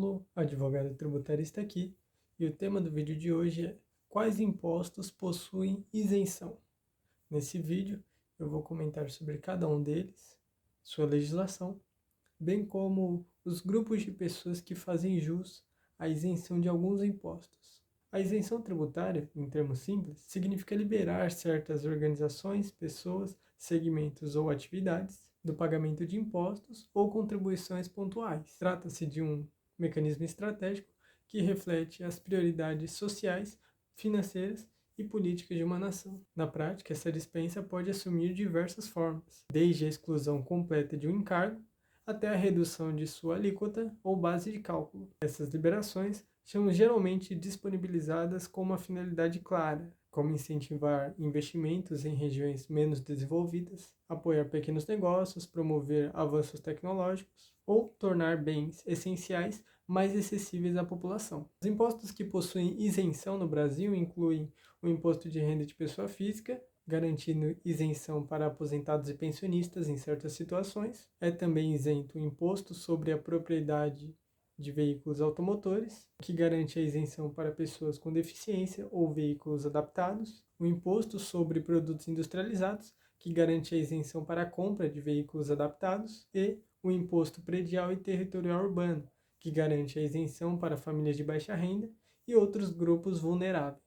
Paulo, advogado tributarista aqui, e o tema do vídeo de hoje é: quais impostos possuem isenção? Nesse vídeo eu vou comentar sobre cada um deles, sua legislação, bem como os grupos de pessoas que fazem jus à isenção de alguns impostos. A isenção tributária, em termos simples, significa liberar certas organizações, pessoas, segmentos ou atividades do pagamento de impostos ou contribuições pontuais. Trata-se de um mecanismo estratégico que reflete as prioridades sociais, financeiras e políticas de uma nação. Na prática, essa dispensa pode assumir diversas formas, desde a exclusão completa de um encargo até a redução de sua alíquota ou base de cálculo. Essas liberações são geralmente disponibilizadas com uma finalidade clara, como incentivar investimentos em regiões menos desenvolvidas, apoiar pequenos negócios, promover avanços tecnológicos ou tornar bens essenciais mais acessíveis à população. Os impostos que possuem isenção no Brasil incluem o imposto de renda de pessoa física, garantindo isenção para aposentados e pensionistas em certas situações. É também isento o imposto sobre a propriedade de veículos automotores, que garante a isenção para pessoas com deficiência ou veículos adaptados. O imposto sobre produtos industrializados, que garante a isenção para a compra de veículos adaptados. E o imposto predial e territorial urbano, que garante a isenção para famílias de baixa renda e outros grupos vulneráveis.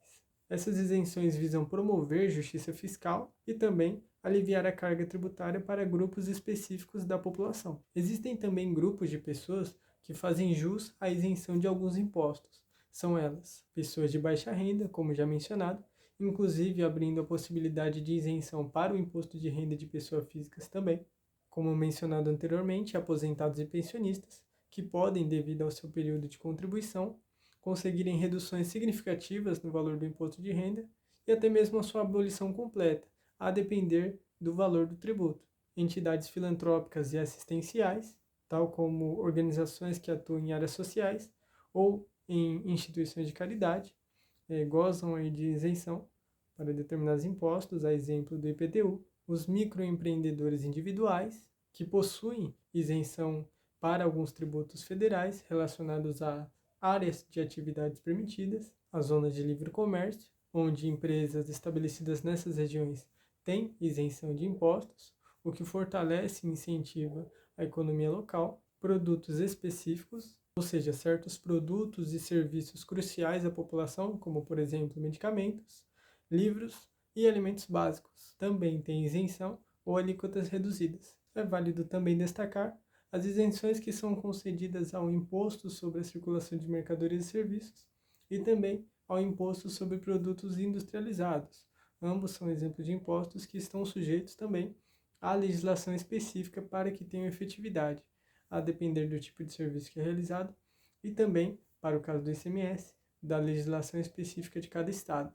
Essas isenções visam promover justiça fiscal e também aliviar a carga tributária para grupos específicos da população. Existem também grupos de pessoas que fazem jus à isenção de alguns impostos. São elas pessoas de baixa renda, como já mencionado, inclusive abrindo a possibilidade de isenção para o imposto de renda de pessoas físicas também. Como mencionado anteriormente, aposentados e pensionistas, que podem, devido ao seu período de contribuição, conseguirem reduções significativas no valor do imposto de renda e até mesmo a sua abolição completa, a depender do valor do tributo. Entidades filantrópicas e assistenciais, tal como organizações que atuam em áreas sociais ou em instituições de caridade, gozam aí de isenção para determinados impostos, a exemplo do IPTU. Os microempreendedores individuais, que possuem isenção para alguns tributos federais relacionados a áreas de atividades permitidas, as zonas de livre comércio, onde empresas estabelecidas nessas regiões têm isenção de impostos, o que fortalece e incentiva a economia local, produtos específicos, ou seja, certos produtos e serviços cruciais à população, como por exemplo medicamentos, livros e alimentos básicos, também têm isenção ou alíquotas reduzidas. É válido também destacar as isenções que são concedidas ao imposto sobre a circulação de mercadorias e serviços e também ao imposto sobre produtos industrializados. Ambos são exemplos de impostos que estão sujeitos também à legislação específica para que tenham efetividade, a depender do tipo de serviço que é realizado e também, para o caso do ICMS, da legislação específica de cada estado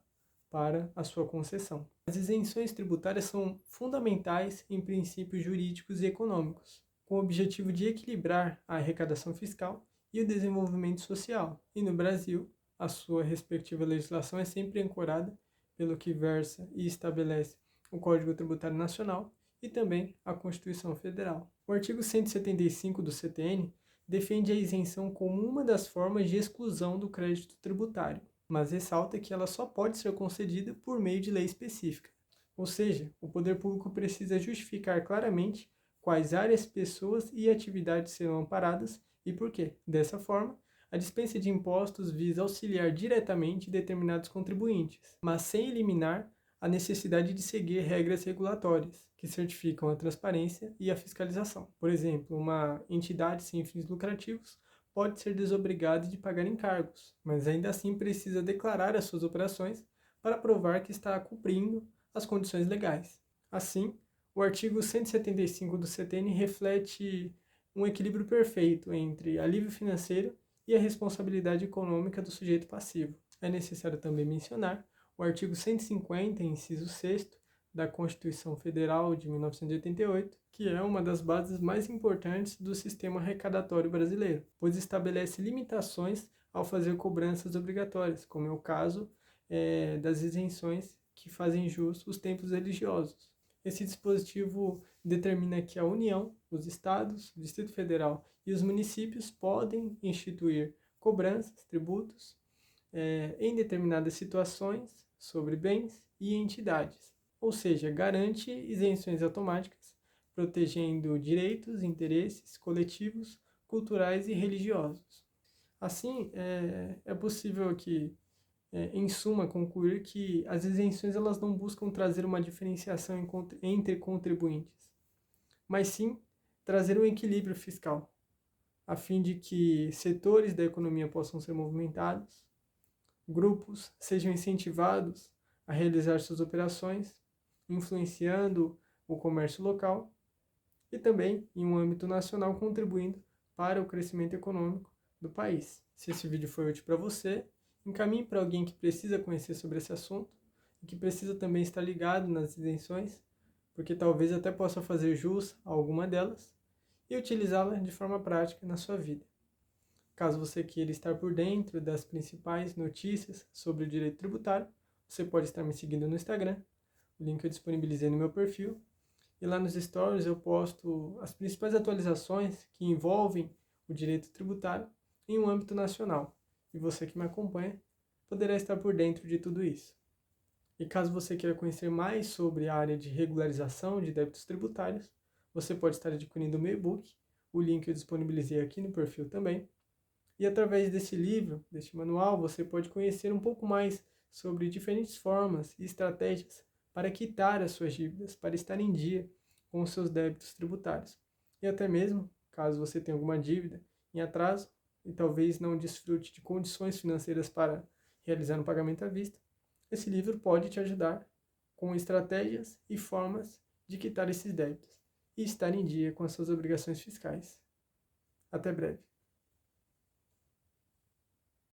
para a sua concessão. As isenções tributárias são fundamentais em princípios jurídicos e econômicos, com o objetivo de equilibrar a arrecadação fiscal e o desenvolvimento social. E no Brasil, a sua respectiva legislação é sempre ancorada pelo que versa e estabelece o Código Tributário Nacional e também a Constituição Federal. O artigo 175 do CTN defende a isenção como uma das formas de exclusão do crédito tributário, mas ressalta que ela só pode ser concedida por meio de lei específica. Ou seja, o poder público precisa justificar claramente quais áreas, pessoas e atividades serão amparadas e por quê. Dessa forma, a dispensa de impostos visa auxiliar diretamente determinados contribuintes, mas sem eliminar a necessidade de seguir regras regulatórias que certificam a transparência e a fiscalização. Por exemplo, uma entidade sem fins lucrativos pode ser desobrigada de pagar encargos, mas ainda assim precisa declarar as suas operações para provar que está cumprindo as condições legais. Assim, o artigo 175 do CTN reflete um equilíbrio perfeito entre alívio financeiro e a responsabilidade econômica do sujeito passivo. É necessário também mencionar o artigo 150, inciso 6º, da Constituição Federal de 1988, que é uma das bases mais importantes do sistema arrecadatório brasileiro, pois estabelece limitações ao fazer cobranças obrigatórias, como é o caso das isenções que fazem jus os templos religiosos. Esse dispositivo determina que a União, os estados, o Distrito Federal e os municípios podem instituir cobranças, tributos, em determinadas situações sobre bens e entidades, ou seja, garante isenções automáticas, protegendo direitos e interesses coletivos, culturais e religiosos. Assim, é possível que, em suma, concluir que as isenções elas não buscam trazer uma diferenciação entre contribuintes, mas sim trazer um equilíbrio fiscal, a fim de que setores da economia possam ser movimentados, grupos sejam incentivados a realizar suas operações, influenciando o comércio local e também, em um âmbito nacional, contribuindo para o crescimento econômico do país. Se esse vídeo foi útil para você, encaminhe para alguém que precisa conhecer sobre esse assunto e que precisa também estar ligado nas isenções, porque talvez até possa fazer jus a alguma delas e utilizá-la de forma prática na sua vida. Caso você queira estar por dentro das principais notícias sobre o direito tributário, você pode estar me seguindo no Instagram, o link eu disponibilizei no meu perfil, e lá nos stories eu posto as principais atualizações que envolvem o direito tributário em um âmbito nacional. E você que me acompanha poderá estar por dentro de tudo isso. E caso você queira conhecer mais sobre a área de regularização de débitos tributários, você pode estar adquirindo o meu e-book, o link eu disponibilizei aqui no perfil também. E através desse livro, deste manual, você pode conhecer um pouco mais sobre diferentes formas e estratégias para quitar as suas dívidas, para estar em dia com os seus débitos tributários. E até mesmo, caso você tenha alguma dívida em atraso e talvez não desfrute de condições financeiras para realizar um pagamento à vista, esse livro pode te ajudar com estratégias e formas de quitar esses débitos e estar em dia com as suas obrigações fiscais. Até breve.